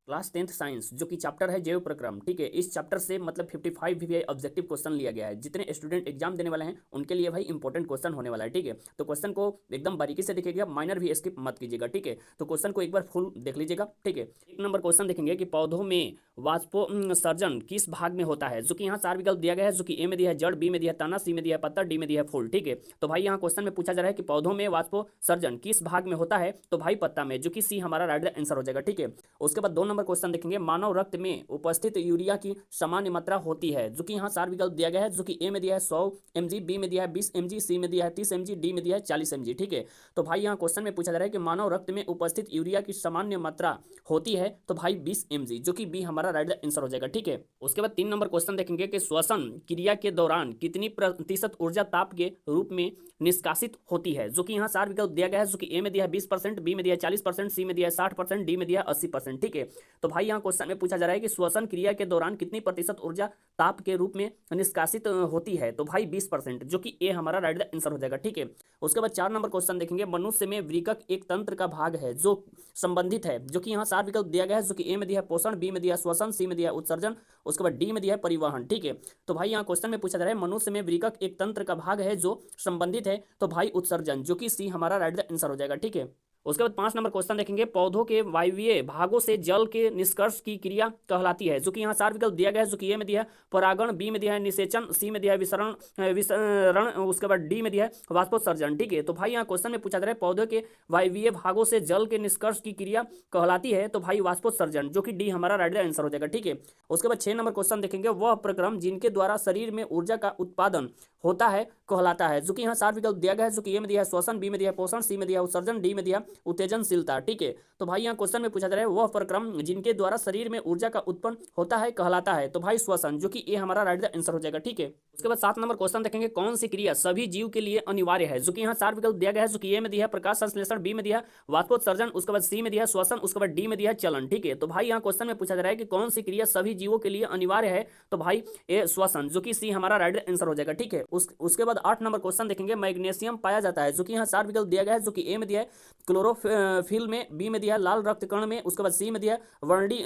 Class 10th science जो कि chapter है जैव प्रक्रम, ठीक है। इस चैप्टर से मतलब 55 भी ऑब्जेक्टिव क्वेश्चन लिया गया है। जितने स्टूडेंट एग्जाम देने वाले हैं उनके लिए भाई इंपॉर्टेंट क्वेश्चन होने वाला है, ठीक है। तो क्वेश्चन को एकदम बारीकी से देखिएगा, माइनर भी स्किप मत कीजिएगा, ठीक है। तो क्वेश्चन को एक बार फुल देख लीजिएगा, ठीक है। एक नंबर क्वेश्चन देखेंगे कि पौधों में वाष्पोत्सर्जन किस भाग में होता है, जो कि यहाँ 4 विकल्प दिया गया है, जो कि ए में दिया है जड़, बी में दिया है तना, सी में दिया है पत्ता, डी में दिया है फूल, ठीक है। तो भाई यहाँ क्वेश्चन में पूछा जा रहा है कि पौधों में वाष्पोत्सर्जन किस भाग में होता है, तो भाई पत्ता में, जो कि सी हमारा राइट आंसर हो जाएगा, ठीक है। उसके बाद 2 नंबर क्वेश्चन देखेंगे, मानव रक्त में उपस्थित यूरिया की सामान्य मात्रा होती है, जो कि यहाँ 4 विकल्प दिया गया है, जो कि ए में दिया है 100 mg, बी में दिया है 20 mg, सी में दिया है 30 mg, डी में दिया है 40 mg, ठीक है। तो भाई यहाँ क्वेश्चन में पूछा जा रहा है कि मानव रक्त में उपस्थित यूरिया की सामान्य मात्रा होती है, तो भाई 20 mg, जो कि बी हमारा राइट आंसर हो जाएगा, ठीक है। उसके बाद 3 नंबर क्वेश्चन देखेंगे कि श्वसन क्रिया के दौरान कितनी प्रतिशत ऊर्जा ताप के रूप में निष्कासित होती है, जो कि यहाँ 4 विकल्प दिया गया है, जो कि ए में दिया है 20%, बी में दिया है 40%, सी में दिया है 60%, डी में दिया है 80%, ठीक है। तो भाई यहाँ क्वेश्चन में पूछा जा रहा है कि श्वसन क्रिया के दौरान कितनी प्रतिशत ऊर्जा ताप के रूप में निष्कासित होती है, तो भाई 20%, जो कि ए हमारा राइट आंसर हो जाएगा, ठीक है। उसके बाद 4 नंबर क्वेश्चन देखेंगे, मनुष्य में वृक्क एक तंत्र का भाग है जो संबंधित है, जो कि यहाँ 4 विकल्प दिया गया है, जो कि ए में दिया है पोषण, बी में दिया है श्वसन, सी में दिया है उत्सर्जन, उसके बाद डी में दिया है परिवहन, ठीक है। तो भाई यहाँ क्वेश्चन में पूछा जा रहा है मनुष्य में वृक्क एक तंत्र का भाग है जो संबंधित है, तो भाई उत्सर्जन, जो कि सी हमारा राइट आंसर हो जाएगा, ठीक है। उसके बाद 5 नंबर क्वेश्चन देखेंगे, पौधों के वायवीय भागों से जल के निष्कर्ष की क्रिया कहलाती है, जो कि यहाँ 4 विकल्प दिया गया है, जो कि ए में दिया है परागण, बी में दिया है निषेचन, सी में दिया है विसरण, उसके बाद डी में दिया है वाष्पोत्सर्जन, ठीक है। तो भाई यहाँ क्वेश्चन में पूछा जा रहा है पौधों के वायवीय भागों से जल के निष्कर्ष की क्रिया कहलाती है, तो भाई वाष्पोत्सर्जन, जो कि डी हमारा राइट आंसर हो जाएगा, ठीक है। उसके बाद 6 नंबर क्वेश्चन देखेंगे, वह प्रक्रम जिनके द्वारा शरीर में ऊर्जा का उत्पादन होता है कहलाता है, जो कि यहाँ 4 विकल्प दिया गया है, जो कि ए में दिया है श्वसन, बी में दिया है पोषण, सी में दिया है उत्सर्जन, डी में दिया उत्तेजनशीलता, ठीक है। तो भाई यहाँ क्वेश्चन में पूछा जा रहा है वह प्रक्रम जिनके द्वारा शरीर में ऊर्जा का उत्पन्न होता है कहलाता है, तो भाई श्वसन, जो कि ए हमारा राइट आंसर हो जाएगा, ठीक है। उसके बाद 7 नंबर क्वेश्चन देखेंगे, कौन सी क्रिया सभी जीव के लिए अनिवार्य है, जो कि यहाँ 4 विकल्प दिया गया है, जो कि ए में दिया है प्रकाश संश्लेषण, बी में दिया है वाष्पोत्सर्जन, उसके बाद सी में दिया है श्वसन, उसके बाद डी में दिया है चलन, ठीक है। तो भाई यहाँ क्वेश्चन में पूछा जा रहा है कि कौन सी क्रिया सभी जीवों के लिए अनिवार्य है, तो भाई ए श्वसन, जो कि सी हमारा राइट आंसर हो जाएगा, ठीक है। उसके बाद 8 नंबर क्वेश्चन देखेंगे, मैग्नीशियम पाया जाता है, जो कि यहाँ 4 विकल्प दिया गया है, जो कि ए में दिया है क्लोरोफिल में, बी में दिया है लाल रक्त कण में, उसके बाद सी में दिया है वर्णी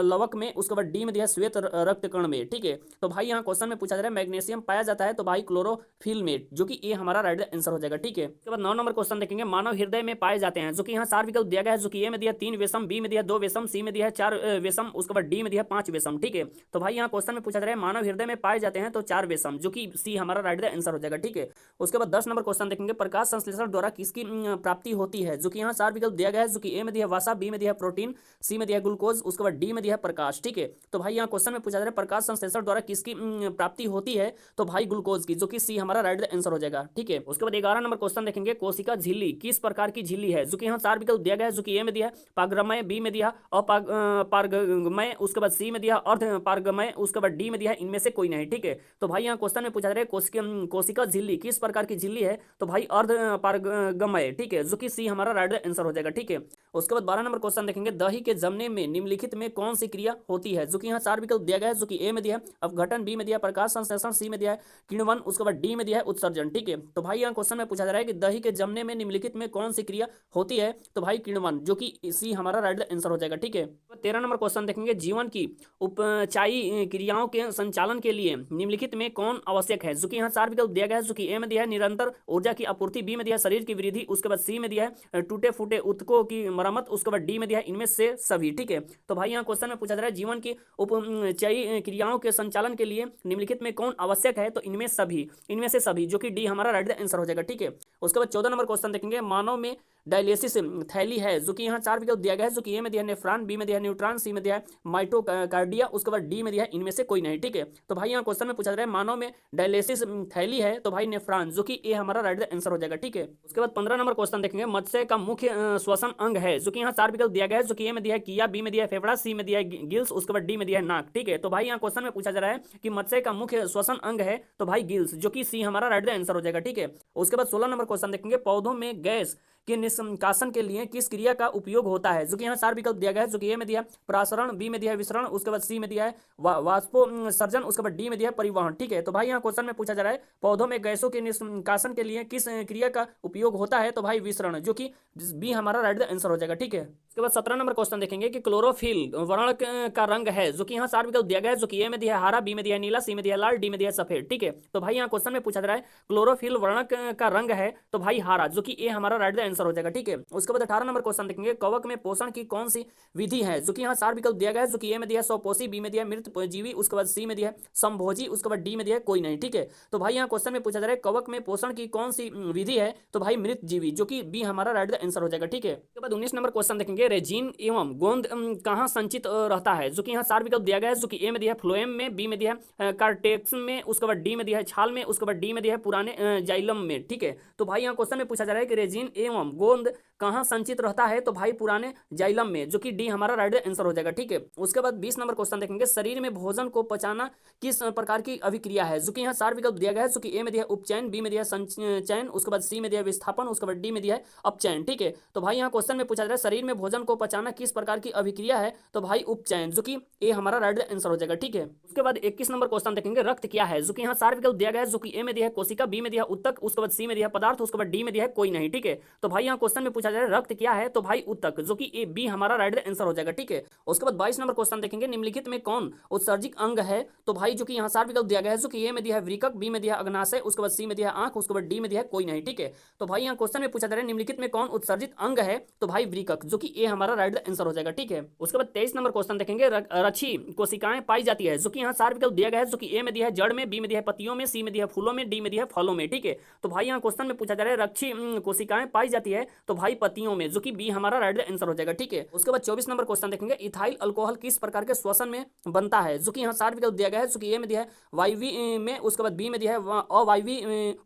लवक में, उसके बाद डी में दिया है श्वेत रक्त कण में, ठीक है। तो भाई यहाँ क्वेश्चन में पूछा जा रहा है मैग्नीशियम पाया जाता है, तो भाई क्लोरोफिल में, जो कि ए हमारा राइट आंसर हो जाएगा, ठीक है। उसके बाद 9 नंबर क्वेश्चन देखेंगे, मानव हृदय में पाए जाते हैं, जो कि यहाँ 4 विकल्प दिया गया है, जो कि ए में दिया 3 वेशम, बी में दिया 2 वेशम, सी में दिया है 4 वेशम, उसके बाद डी में दिया 5 वेशम, ठीक है। तो भाई यहाँ क्वेश्चन में पूछा जा रहा है मानव हृदय में पाए जाते हैं, तो 4 वेशम, जो कि सी हमारा राइट आंसर हो जाएगा, ठीक है। उसके बाद 10 नंबर क्वेश्चन देखेंगे, प्रकाश संश्लेषण द्वारा किसकी प्राप्ति होती है, जो कि यहाँ 4 विकल्प दिया गया है, जो कि ए में दिया है वसा, बी में दिया है प्रोटीन, सी में दिया है ग्लूकोज, उसके बाद डी में दिया है प्रकाश, ठीक है। तो भाई यहाँ क्वेश्चन में पूछा जा रहा है प्रकाश संश्लेषण द्वारा किसकी प्राप्ति होती है, तो भाई ग्लूकोज की, जो कि सी हमारा राइट आंसर हो जाएगा, ठीक है। उसके बाद 11 नंबर क्वेश्चन देखेंगे, कोशिका झिल्ली किस प्रकार की झिल्ली है, जो कि यहाँ 4 विकल्प दिया गया है, जो कि ए में दिया पारगमय, बी में दिया अपारगमय, उसके बाद सी में दिया अर्ध पारगमय, उसके बाद डी में दिया इनमें से कोई नहीं, ठीक है। तो भाई यहाँ क्वेश्चन में पूछा जा रहा है कोशिका झिल्ली किस प्रकार की झिल्ली है, तो भाई अर्ध पारगमय, ठीक है, जो कि सी हमारा राइट आंसर हो जाएगा, ठीक है। उसके बाद 12 नंबर क्वेश्चन देखेंगे, दही के जमने में निम्नलिखित में कौन सी क्रिया होती है, जो कि यहाँ 4 विकल्प दिया गया है, जो कि ए में दिया है अपघटन, बी में दिया प्रकाश संश्लेषण, सी में दिया है किण्वन, उसके बाद डी में दिया है उत्सर्जन, ठीक है। तो भाई यहाँ क्वेश्चन में पूछा जा रहा है कि दही के जमने में निम्नलिखित में कौन सी क्रिया होती है, तो भाई किण्वन, जो कि सी हमारा राइट आंसर हो जाएगा, ठीक है। 13 नंबर क्वेश्चन देखेंगे, जीवन की उपचायी क्रियाओं के संचालन के लिए निम्नलिखित में कौन आवश्यक है, जो कि यहाँ 4 विकल्प दिया गया है, जो कि ए में दिया है निरंतर ऊर्जा की आपूर्ति, बी में दिया है शरीर की वृद्धि, उसके बाद सी में दिया है टूटे फूटे उत्तकों की मरम्मत, उसके बाद डी में दिया है इनमें से सभी, ठीक है। तो भाई यहाँ क्वेश्चन में पूछा जा रहा है जीवन की उपचायी क्रियाओं के संचालन के लिए निम्नलिखित में कौन आवश्यक है, तो इनमें से सभी, जो कि डी हमारा राइट आंसर हो जाएगा, ठीक है। उसके बाद 14 नंबर क्वेश्चन देखेंगे, मानव में डायलिसिस थैली है, जो कि यहाँ 4 विकल्प दिया गया है, जो कि ए में दिया है नेफ्रॉन, बी में दिया है न्यूट्रॉन, सी में दिया है माइटोकार्डिया, उसके बाद डी में दिया है इनमें से कोई नहीं, ठीक है। तो भाई यहाँ क्वेश्चन में पूछा जा रहा है मानव में डायलिसिस थैली है, तो भाई नेफ्रॉन, जो कि ए हमारा राइट आंसर हो जाएगा, ठीक है। उसके बाद 15 नंबर क्वेश्चन देखेंगे, मत्स्य का मुख्य श्वसन अंग है, जो कि यहाँ 4 विकल्प दिया गया है, जो कि ए में दिया है किया, बी में दिया है फेफड़ा, सी में दिया है गिल्स, उसके बाद डी में दिया है नाक, ठीक है। तो भाई यहाँ क्वेश्चन में पूछा जा रहा है कि मत्स्य का मुख्य श्वसन अंग है, तो भाई गिल्स, जो कि सी हमारा राइट आंसर हो जाएगा, ठीक है। उसके बाद 16 नंबर क्वेश्चन देखेंगे, पौधों में गैस के निष्कासन के लिए किस क्रिया का उपयोग होता है, जो कि यहाँ चार विकल्प दिया गया है, जो कि ए में दिया है प्रासरण, बी में दिया है विसरण, उसके बाद सी में दिया है वाष्पोत्सर्जन, उसके बाद डी में दिया है परिवहन। ठीक है, तो भाई यहाँ क्वेश्चन में पूछा जा रहा है पौधों में गैसों के निष्कासन के लिए किस क्रिया का उपयोग होता है, तो भाई विसरण, जो कि बी हमारा राइट द आंसर हो जाएगा। ठीक है, उसके बाद 17 नंबर क्वेश्चन देखेंगे कि क्लोरोफिल वर्ण का रंग है, जो कि यहाँ चार विकल्प दिया गया है, जो कि ए में दिया है हरा, बी में दिया है नीला, सी में दिया है लाल, डी में दिया है सफेद। ठीक है, तो भाई यहाँ क्वेश्चन में पूछा जा रहा है क्लोरोफिल वर्ण का रंग है, तो भाई हरा, जो कि ए हमारा राइट द आंसर हो जाएगा। ठीक है, उसके बाद 18 नंबर क्वेश्चन देखेंगे कवक में पोषण की कौन सी विधि है, जो कि यहाँ चार विकल्प दिया गया है, जो कि ए में दिया है स्वपोषी, बी में दिया है मृतजीवी, उसके बाद सी में दिया है संभोजी, उसके बाद डी में दिया है कोई नहीं। ठीक है, तो भाई यहाँ क्वेश्चन में पूछा जा रहा है कवक में पोषण की कौन सी विधि है, तो भाई मृतजीवी, जो कि बी हमारा राइट द आंसर हो जाएगा। ठीक है, उसके बाद 19 नंबर क्वेश्चन देखेंगे रेजिन एवं गोंद कहाँ संचित रहता है, जो कि यहाँ चार विकल्प दिया गया है, जो कि ए में दिया है फ्लोएम में, बी में दिया है कार्टेक्स में, उसके बाद डी में दिया है छाल में, उसके बाद डी में दिया है पुराने जाइलम में। ठीक है, तो भाई यहाँ क्वेश्चन में पूछा जा रहा है कि रेजिन एवं गोंद कहाँ संचित रहता है, तो भाई पुराने जाइलम में, जो कि डी हमारा राइट आंसर हो जाएगा। ठीक है, उसके बाद 20 नंबर क्वेश्चन देखेंगे शरीर में भोजन को पचाना किस प्रकार की अभिक्रिया है, जो कि यहाँ चार विकल्प दिया गया है, जो कि ए में दिया है उपचयन, बी में दिया है संचयन, उसके बाद सी में दिया है विस्थापन, उसके बाद डी में दिया है अपचयन। ठीक है, तो भाई यहाँ क्वेश्चन में पूछा जा रहा है शरीर में भोजन को पचाना किस प्रकार की अभिक्रिया है, तो भाई उपचयन, जो कि ए हमारा राइट आंसर हो जाएगा। ठीक है, उसके बाद 21 नंबर क्वेश्चन देखेंगे रक्त क्या है, जो कि यहाँ चार विकल्प दिया गया है, जो कि ए में दिया है कोशिका, बी में दिया है उत्तक, उसके बाद सी में दिया है पदार्थ, उसके बाद डी में दिया है कोई नहीं। ठीक है, तो भाई यहाँ क्वेश्चन में पूछा जा रहा है रक्त क्या है, तो भाई उत्तक, जो कि ए बी हमारा राइट आंसर हो जाएगा। ठीक है, उसके बाद 22 नंबर क्वेश्चन देखेंगे निम्नलिखित में कौन उत्सर्जिक अंग है, तो भाई जो कि यहाँ चार विकल्प दिया गया है, जो कि ए में दिया है वृकक, बी में दिया है अग्नाशय, उसके बाद सी में दिया है आंख, उसके बाद डी में दिया है कोई नहीं। ठीक है, तो भाई यहाँ क्वेश्चन में पूछा जा रहा है निम्नलिखित में कौन उत्सर्जित अंग है, तो भाई वृकक, जो कि ए हमारा राइट आंसर हो जाएगा। ठीक है, उसके बाद 23 नंबर क्वेश्चन देखेंगे रक्षी कोशिकाएं पाई जाती है, जो कि यहाँ चार विकल्प दिया गया है, जो कि ए में दिया है जड़ में, बी में दिया है पत्तियों में, सी में दिया है फूलों में, डी में दिया है फलों में। ठीक है, तो भाई यहाँ क्वेश्चन में पूछा जा रहा है रक्षी कोशिकाएं पाई जाती है, तो भाई पत्तियों में, जो कि बी हमारा राइट आंसर हो जाएगा। ठीक है, उसके बाद 24 नंबर क्वेश्चन देखेंगे इथाइल अल्कोहल किस प्रकार के श्वसन में बनता है, जो कि यहाँ चार विकल्प दिया गया है, जो कि ए में दिया है वायवी में, उसके बाद बी में दिया है अवायवी,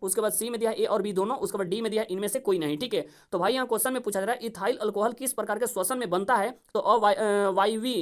उसके बाद सी में दिया है ए और बी दोनों, उसके बाद डी में दिया है इनमें से कोई नहीं। ठीक है, तो भाई यहाँ क्वेश्चन में पूछा जा रहा है इथाइल अल्कोहल किस प्रकार के श्वसन में बनता है, तो अवायवी,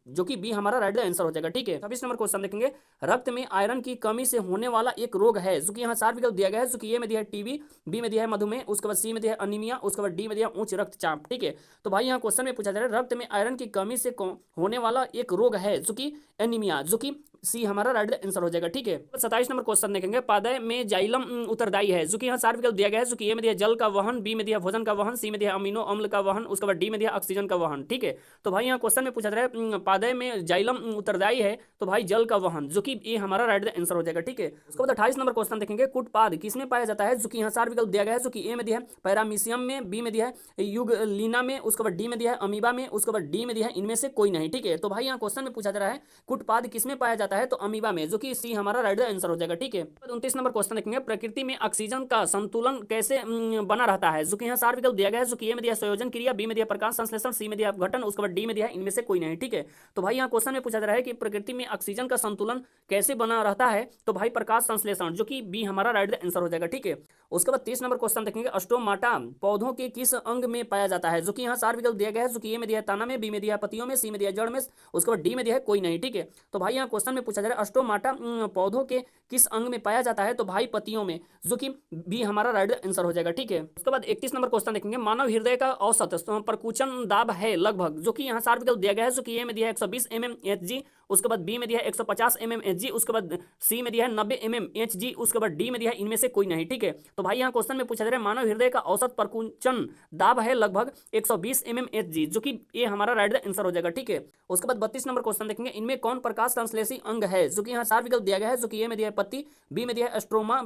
जो कि बी हमारा राइट आंसर हो जाएगा। ठीक है, 26 नंबर क्वेश्चन देखेंगे रक्त में आयरन की कमी से होने वाला एक रोग है, जो कि यहाँ चार विकल्प दिया गया है, जो कि ए में दिया है टीबी, बी में दिया है मधुमेह, उसके बाद सी में दिया है अनीमिया, उसके बाद डी में दिया है उच्च रक्तचाप। ठीक है, तो भाई यहाँ क्वेश्चन में पूछा जा रहा है रक्त में आयरन की कमी से होने वाला एक रोग है, जो कि एनीमिया, जो कि सी हमारा राइट आंसर हो जाएगा। ठीक है, 27 नंबर क्वेश्चन देखेंगे पादय में जाइलम उत्तरदायी है, जो कि यहाँ चार विकल्प दिया गया है, जो कि ए में दिया जल का वहन, बी में दिया भोजन का वहन, सी में दिया अमीनो अम्ल का वहन, उसके बाद डी में दिया ऑक्सीजन का वहन। ठीक है, तो भाई यहाँ क्वेश्चन में पूछा जा रहा है पादय में जाइलम उत्तरदायी है, तो भाई जल का वहन, जो कि ए हमारा राइट आंसर हो जाएगा। ठीक है, उसके बाद 28 नंबर क्वेश्चन देखेंगे कुटपाद किसमें पाया जाता है, जो कि यहाँ चार विकल्प दिया गया है, जो कि ए में दिया है पैरामीशियम में, बी में दिया है युगलीना में, उसके बाद डी में दिया है अमीबा में, उसके बाद डी में दिया है इनमें से कोई नहीं। ठीक है, तो भाई यहाँ क्वेश्चन में पूछा जा रहा है कुटपाद किसमें पाया जाता है, तो अमीबा में, जो कि सी हमारा राइट आंसर हो जाएगा। ठीक है, 29 नंबर क्वेश्चन देखेंगे प्रकृति में ऑक्सीजन का संतुलन कैसे बना रहता है, जो कि यहाँ चार विकल्प दिया गया है, जो कि ए में दिया संयोजन क्रिया, बी में दिया प्रकाश संश्लेषण, सी में दिया अपघटन, उसके बाद डी में दिया इनमें से कोई नहीं। ठीक है, तो भाई यहाँ क्वेश्चन में पूछा जा रहा है कि प्रकृति में ऑक्सीजन का संतुलन कैसे बना रहता है, तो भाई प्रकाश संश्लेषण, जो कि बी हमारा राइट आंसर हो जाएगा। ठीक है, उसके बाद 30 नंबर क्वेश्चन देखेंगे स्टोमाटा पौधों के किस अंग में पाया जाता है, जो कि यहाँ चार विकल्प दिया गया है, जो कि ए में दिया तना में, बी में दिया पत्तियों में, सी में दिया जड़ में, उसके बाद डी में दिया है कोई नहीं। ठीक है, तो भाई यहाँ क्वेश्चन में पूछा जा रहा है स्टोमाटा पौधों के किस अंग में पाया जाता है, तो भाई पत्तियों में, जो कि बी हमारा राइट आंसर हो जाएगा। ठीक है, उसके बाद 31 नंबर क्वेश्चन देखेंगे मानव हृदय का औसत प्रकुचन दाब है लगभग, जो कि यहाँ चार विकल्प दिया गया है, जो कि ए में दिया है 120 mmHg, उसके बाद बी में दिया है 150 mmHg, उसके बाद सी में दिया है 90 mmHg, उसके बाद डी में दिया है इनमें से कोई नहीं। ठीक है, तो भाई यहाँ क्वेश्चन में पूछा जा रहा है मानव हृदय का औसत प्रकुचन दाब है लगभग 120 mmHg, जो कि ये हमारा राइट आंसर हो जाएगा। ठीक है, उसके बाद 32 नंबर क्वेश्चन देखेंगे इनमें कौन प्रकाश संश्लेषी अंग है, जो कि यहाँ चार विकल्प दिया गया है, जो कि ए में दिया है पत्ती, बी में दिया है स्ट्रोमा,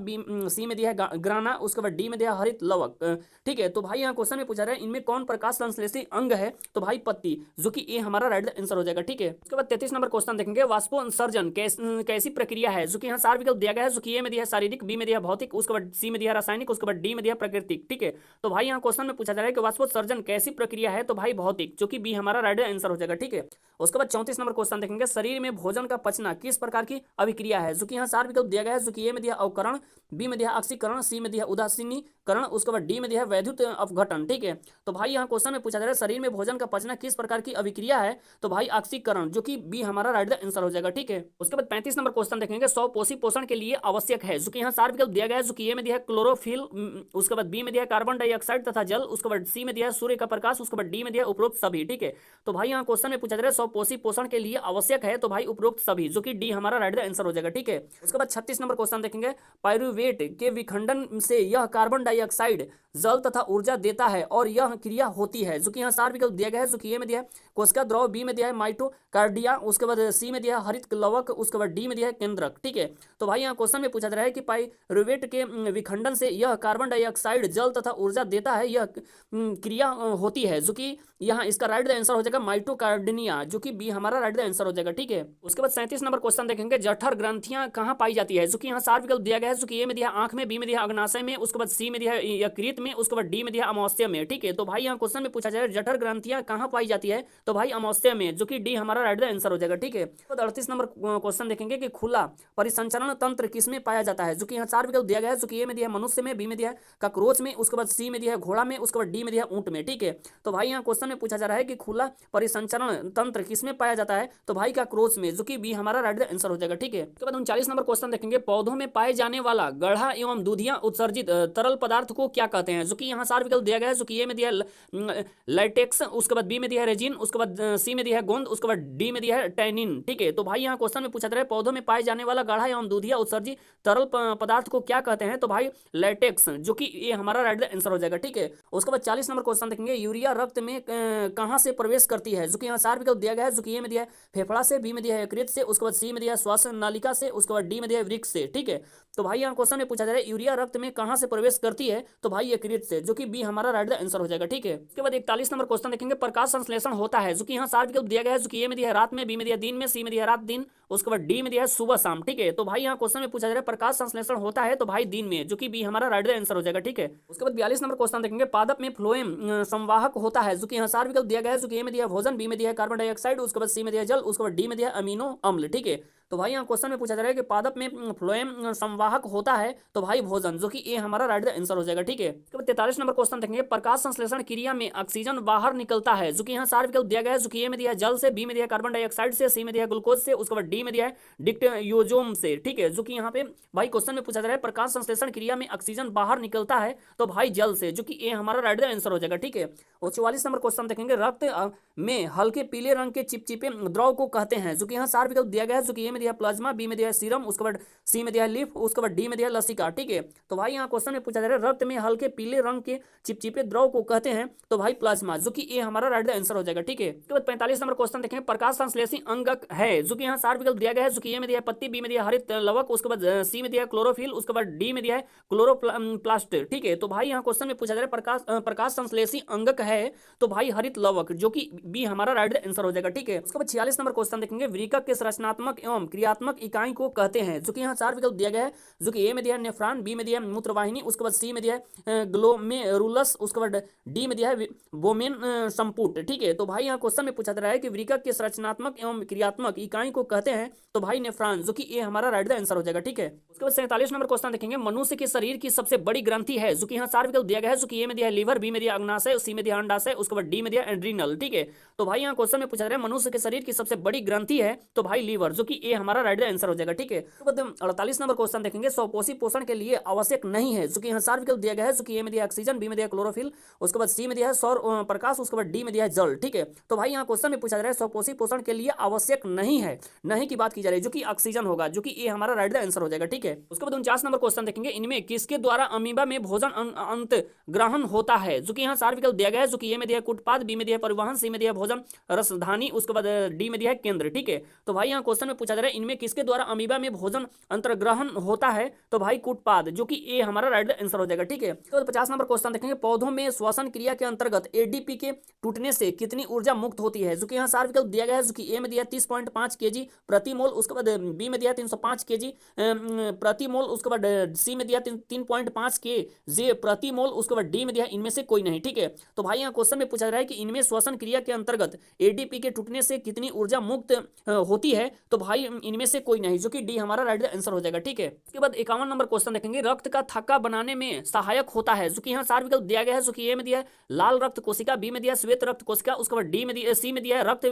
सी में दिया है ग्राना, उसके बाद डी में दिया है हरित लवक। ठीक है, तो भाई यहाँ क्वेश्चन में पूछा रहा है इनमें कौन प्रकाश संश्लेषी अंग है, तो भाई पत्ती, जो कि ए हमारा राइट आंसर हो जाएगा। ठीक है, उसके बाद 33 नंबर क्वेश्चन देखेंगे वाष्पोत्सर्जन कैसी प्रक्रिया है, जो कि यहाँ चार विकल्प दिया गया है, जो कि ए में दिया है शारीरिक, बी में दिया है भौतिक, उसके बाद सी में दिया है रासायनिक, उसके बाद डी में दिया है प्राकृतिक। ठीक है, तो भाई यहाँ क्वेश्चन में पूछा जा रहा है कि वाष्पोत्सर्जन कैसी प्रक्रिया है, तो भाई भौतिक, जो कि बी हमारा राइट आंसर हो जाएगा। ठीक है, उसके बाद 34 नंबर क्वेश्चन देखेंगे, शरीर में भोजन का पचना किस प्रकार की अभिक्रिया है, जो कि यहाँ 4 विकल्प दिया गया है, जो कि ए में दिया अवकरण, बी में दिया ऑक्सीकरण, सी में दिया उदासीनीकरण, उसके बाद डी में दिया वैद्युत अपघटन। ठीक है, तो भाई यहाँ क्वेश्चन में पूछा जा रहा है शरीर में भोजन का पचना किस प्रकार की अभिक्रिया है, तो भाई ऑक्सीकरण, जो कि बी हमारा राइट द आंसर हो जाएगा। ठीक है, उसके बाद 35 नंबर क्वेश्चन देखेंगे, 100 पोषी पोषण के लिए आवश्यक है, जो कि यहाँ 4 विकल्प दिया गया है, जो कि ए में दिया क्लोरोफिल, उसके बाद बी में दिया कार्बन डाइऑक्साइड तथा जल, उसके बाद सी में दिया सूर्य का प्रकाश, उसके बाद डी में दिया उपरोक्त सभी। ठीक है, तो भाई यहाँ क्वेश्चन में पूछा जा रहा है 100 पोषी पोषण के लिए आवश्यक है, तो भाई उपरोक्त सभी, जो कि डी हमारा राइट द आंसर हो जाएगा। ठीक है, उसके बाद 36 नंबर क्वेश्चन देखेंगे, पायरुवेट के विखंडन से यह कार्बन डाइऑक्साइड जल तथा ऊर्जा देता है और यह क्रिया होती है, जो कि यहाँ 4 विकल्प दिया गया है, जो कि ए में दिया है कोशिका द्रव, बी में दिया है माइटोकार्डिया, उसके बाद सी में दिया है हरित लवक, उसके बाद डी में दिया है केंद्रक। ठीक है, तो भाई यहाँ क्वेश्चन में पूछा जा रहा है कि पायरुवेट के विखंडन से यह कार्बन डाइऑक्साइड जल तथा ऊर्जा देता है, यह क्रिया होती है, जो कि यहाँ इसका राइट द आंसर हो जाएगा माइटोकार्डिया, जो कि बी हमारा राइट द आंसर हो जाएगा। ठीक है, उसके बाद 37 नंबर क्वेश्चन देखेंगे, जठर ग्रंथियां कहाँ पाई जाती है, जो कि यहाँ 4 विकल्प दिया गया है, जो कि ए में दिया आंख में, बी में दिया अग्नाशय में, उसके बाद सी में दिया यकृत में, उसके बाद डी में दिया अमावस्या में। ठीक है, तो भाई यहाँ क्वेश्चन में पूछा जाए जठर ग्रंथियां कहाँ पाई जाती है, तो भाई अमावस्या में, जो कि डी हमारा राइट द आंसर हो जाएगा। ठीक है, तो 38 नंबर क्वेश्चन देखेंगे कि खुला परिसंचरण तंत्र किसमें पाया जाता है, जो कि यहाँ 4 विकल्प दिया गया है, जो कि ए में दिया मनुष्य में, बी में दिया कॉकरोच में, उसके बाद सी में दिया घोड़ा में, उसके बाद डी में दिया ऊंट में। ठीक है, तो भाई यहाँ क्वेश्चन में पूछा जा रहा है कि खुला परिसंचरण तंत्र किसमें पाया जाता है, तो भाई कॉकरोच में, जो कि बी हमारा राइट द आंसर हो जाएगा। ठीक है, उसके बाद 39 नंबर क्वेश्चन देखेंगे, पौधों में पाए जाने वाला गढ़ा एवं दूधिया उत्सर्जित तरल पदार्थ को क्या कहते हैं, जो कि यहाँ 4 विकल्प दिया गया है, जो कि ए में दिया लैटेक्स, उसके बाद बी में दिया है रेजिन, उसके बाद सी में दिया है गोंद, उसके बाद डी में दिया है टैनिन। ठीक है, तो भाई यहाँ क्वेश्चन में पूछा जा रहा है पौधों में पाए जाने वाला गाढ़ा एवं दूधिया उत्सर्जित तरल पदार्थ को क्या कहते हैं, तो भाई लैटेक्स, जो कि ये हमारा राइट द आंसर हो जाएगा। ठीक है, उसके बाद 40 नंबर क्वेश्चन देखेंगे, यूरिया रक्त में कहां से प्रवेश करती है, जो कि यहाँ 4 विकल्प दिया गया है, जो कि ए में दिया है फेफड़ा से, बी में दिया है यकृत से, उसके बाद सी में दिया है श्वास नालिका से, उसके बाद डी में दिया है वृक्क से। ठीक है, तो भाई यहाँ क्वेश्चन में पूछा जा रहा है यूरिया रक्त में कहां से प्रवेश करती है, तो भाई यकृत से, जो कि बी हमारा राइट द आंसर हो जाएगा। ठीक है, उसके बाद 41 नंबर क्वेश्चन देखेंगे, प्रकाश संश्लेषण होता है, जो कि यहाँ 4 विकल्प दिया गया है, जो कि ए में दिया है रात में, बी में दिया दिन में, सी में दिया रात दिन, उसके बाद डी में दिया है सुबह शाम। ठीक है, तो भाई यहाँ क्वेश्चन में पूछा जा रहा है प्रकाश संश्लेषण होता है, तो भाई दिन में, जो कि बी हमारा राइट द आंसर हो जाएगा। ठीक है, उसके बाद 42 नंबर क्वेश्चन देखेंगे, पादप में फ्लोएम संवाहक होता है, जो कि यहाँ 4 विकल्प दिया गया है, जो कि ए में दिया भोजन, बी में दिया कार्बन डाइऑक्साइड, उसके बाद सी में दिया जल, उसके बाद डी में दिया अमीनो अम्ल। ठीक है, तो भाई यहाँ क्वेश्चन में पूछा जा रहा है कि पादप में फ्लोएम संवाहक होता है, तो भाई भोजन, जो कि ए हमारा राइट द आंसर हो जाएगा। ठीक है, उसके बाद 43 नंबर क्वेश्चन देखेंगे, प्रकाश संश्लेषण क्रिया में ऑक्सीजन बाहर निकलता है, जो कि यहाँ 4 विकल्प दिया गया है, जो कि ए में दिया जल से, बी में दिया कार्बन डाइऑक्साइड से, सी में दिया ग्लूकोज से, उसके बाद डी में दिया है डिक्टेयोजोम से। ठीक है, जो कि यहाँ पे भाई क्वेश्चन में पूछा जा रहा है प्रकाश संश्लेषण क्रिया में ऑक्सीजन बाहर निकलता है, तो भाई जल से, जो कि ए हमारा राइट द आंसर हो जाएगा। ठीक है, और 44 नंबर क्वेश्चन देखेंगे, रक्त में हल्के पीले रंग के चिपचिपे द्रव को कहते हैं, जो कि यहाँ 4 विकल्प दिया गया है, जो कि ए में दिया प्लाज्मा, बी में दिया सीरम, उसके बाद सी में दिया लिफ, उसके बाद डी में दिया लसिका। ठीक है, तो भाई यहाँ क्वेश्चन में पूछा जा रहा है रक्त में हल्के पीले रंग के चिपचिपे द्रव को कहते हैं, तो भाई प्लाज्मा, जो कि ए हमारा राइट द आंसर हो जाएगा। ठीक है, उसके बाद 45 नंबर क्वेश्चन देखेंगे, प्रकाश संश्लेषी अंगक है, जो कि यहाँ 4 विकल्प दिया गया है, जो कि ए में दिया पत्ती, बी में दिया हरित लवक, उसके बाद सी में दिया क्लोरोफिल, उसके बाद डी में दिया है क्लोरोप्लास्ट। ठीक है, तो भाई यहाँ क्वेश्चन में पूछा जा रहा है प्रकाश संश्लेषी अंगक है, तो भाई हरित लवक, जो कि बी हमारा राइट द आंसर हो जाएगा। ठीक है, उसके बाद 46 नंबर क्वेश्चन देखेंगे, वृक्क के संरचनात्मक एवं क्रियात्मक इकाई को कहते हैं, जो कि यहाँ 4 विकल्प दिया गया है, जो कि ए में दिया है नेफ्रॉन, बी में दिया है मूत्रवाहिनी, उसके बाद सी में दिया है ग्लोमेरुलस, उसके बाद डी में दिया है वोमेन संपुट। ठीक है, तो भाई यहाँ क्वेश्चन में पूछा जा रहा है कि वृक्क के संरचनात्मक एवं क्रियात्मक इकाई को कहते हैं, तो भाई नेफ्रॉन, जो कि ए हमारा राइट द आंसर हो जाएगा। ठीक है, उसके बाद 47 नंबर क्वेश्चन देखेंगे, मनुष्य के शरीर की सबसे बड़ी ग्रंथि है, जो कि यहाँ 4 विकल्प दिया गया है, जो कि ए में दिया है लीवर, बी में दिया अग्नाशय, सी में दिया अंडाशय, उसके बाद डी में दिया एड्रिनल। ठीक है, तो भाई यहाँ क्वेश्चन में पूछा जा रहा है मनुष्य के शरीर की सबसे बड़ी ग्रंथि है, तो भाई लीवर, जो कि ए हमारा राइट द आंसर हो जाएगा। ठीक है, उसके बाद 48 नंबर क्वेश्चन देखेंगे, स्वपोषी पोषण के लिए आवश्यक नहीं है, जो कि यहाँ 4 विकल्प दिया गया है, जो कि ए में दिया ऑक्सीजन, बी में दिया क्लोरोफिल, उसके बाद सी में दिया है सौर प्रकाश, उसके बाद डी में दिया है जल। ठीक है, तो भाई यहाँ क्वेश्चन में पूछा जा रहा है स्वपोषी पोषण के लिए आवश्यक नहीं है, नहीं की बात की जा रही है, जो कि ऑक्सीजन होगा, जो कि ए हमारा राइट द आंसर हो जाएगा। ठीक है, उसके बाद 49 नंबर क्वेश्चन देखेंगे, इनमें किसके द्वारा अमीबा में भोजन अंत ग्रहण होता है, जो कि यहाँ 4 विकल्प दिया गया है, जो कि ए में दिया कुटपाद, बी में दिया परिवहन, सी में दिया भोजन रसधानी, उसके बाद डी में दिया है केंद्र। ठीक है, तो भाई यहाँ क्वेश्चन में पूछा जा जा रहा है इनमें किसके द्वारा अमीबा में भोजन अंतर्ग्रहण होता है, तो भाई कूटपाद, जो कि ए हमारा राइट आंसर हो जाएगा। ठीक है, तो 50 नंबर क्वेश्चन देखेंगे, पौधों में श्वसन क्रिया के अंतर्गत एडीपी के टूटने से कितनी ऊर्जा मुक्त होती है, जो कि यहाँ सार विकल्प दिया गया है, जो कि ए में दिया 30.5 केजी प्रति मोल, उसके बाद बी में दिया 305 केजी प्रति मोल, उसके बाद सी में दिया 3.5 के प्रति मोल, उसके बाद डी में दिया इनमें से कोई नहीं। ठीक है, तो भाई यहाँ क्वेश्चन में पूछा जा रहा है कि इनमें श्वसन क्रिया के अंतर्गत एडीपी के टूटने से कितनी ऊर्जा मुक्त होती है, तो भाई इनमें से कोई नहीं, जो कि डी हमारा राइट आंसर हो जाएगा। ठीक है, उसके बाद 51 नंबर क्वेश्चन देखेंगे, रक्त का थक्का बनाने में सहायक होता है, जो कि यहाँ सार विकल्प दिया गया है, जो कि ए में दिया है लाल रक्त कोशिका, बी में दिया श्वेत रक्त कोशिका, उसके बाद डी में दिया, सी में दिया है रक्त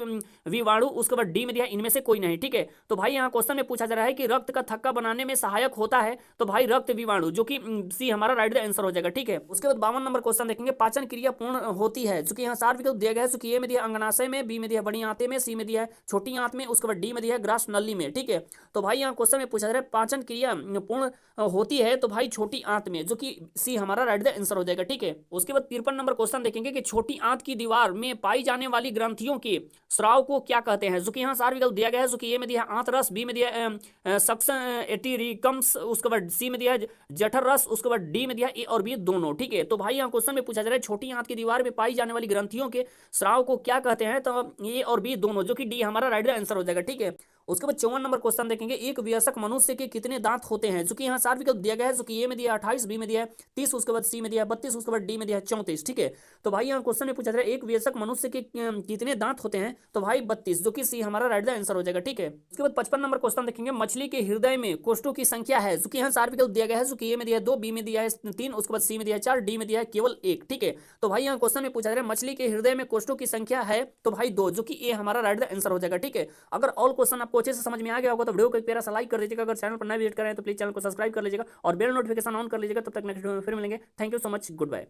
विवाणु, उसके बाद डी में दिया इनमें से कोई नहीं। ठीक है, तो भाई यहाँ क्वेश्चन में पूछा जा रहा है कि रक्त का थक्का बनाने में सहायक होता है, तो भाई रक्त विवाणु, जो कि सी हमारा राइट आंसर हो जाएगा। ठीक है, उसके बाद 52 नंबर क्वेश्चन देखेंगे, पाचन क्रिया पूर्ण होती है, जो कि यहाँ सार विकल्प दिया गया है, जो कि ए में दिया अंगनाशय में, बी में दिया बड़ी आंत में, सी में दिया है छोटी आंत में, उसके बाद डी में दिया है ग्रास नली में। ठीक है, तो भाई यहाँ क्वेश्चन में पूछा जा रहा है पाचन क्रिया पूर्ण होती है, तो भाई छोटी आंत में, जो कि सी हमारा राइट आंसर हो जाएगा। ठीक है, उसके बाद 53 नंबर क्वेश्चन देखेंगे कि छोटी आंत की दीवार में पाई जाने वाली ग्रंथियों के स्राव को क्या कहते हैं, जो कि यहाँ सार विकल्प दिया गया है, जो कि ए में दिया आंत रस, बी में दिया सक्शन एटिरिकम्स, उसके बाद सी में दिया जठर रस, उसके बाद डी में दिया ए और बी दोनों। ठीक है, तो भाई यहाँ क्वेश्चन में पूछा जा रहा है छोटी आंत की दीवार में पाई जाने वाली ग्रंथियों के स्राव को क्या कहते हैं, तो ए और बी दोनों, जो कि डी हमारा राइट आंसर हो जाएगा। ठीक है, उसके बाद 54 नंबर क्वेश्चन देखेंगे, एक वयस्क मनुष्य के कितने दांत होते हैं, जो कि यहाँ सार विकल्प दिया गया है, जो कि ए में दिया 28, बी में दिया 30, उसके बाद सी में दिया 32, उसके बाद डी में दिया 34। ठीक है, तो भाई यहाँ क्वेश्चन में पूछा जा रहा है एक वयस्क मनुष्य के कितने दांत होते हैं, तो भाई 32, जो कि सी हमारा राइट आंसर हो जाएगा। ठीक है, उसके बाद 55 नंबर क्वेश्चन देखेंगे, मछली के हृदय में कोष्ठों की संख्या है, जो कि यहाँ सार विकल्प दिया गया है, जो कि ए में दिया 2, बी में दिया है 3, उसके बाद सी में दिया 4, डी में दिया केवल 1। ठीक है, तो भाई यहाँ क्वेश्चन में पूछा जा रहा है मछली के हृदय में कोष्ठों की संख्या है, तो भाई 2, जो कि ए हमारा राइट आंसर हो जाएगा। ठीक है, अगर ऑल क्वेश्चन आपको अच्छे से समझ में आ गया होगा तो वीडियो को एक प्यारा सा लाइक कर दीजिएगा, अगर चैनल पर नए विजिट करें तो प्लीज चैनल को सब्सक्राइब कर लीजिएगा और बेल नोटिफिकेशन ऑन कर लीजिएगा। तब तक नेक्स्ट वीडियो में फिर मिलेंगे। Thank you so much, good bye.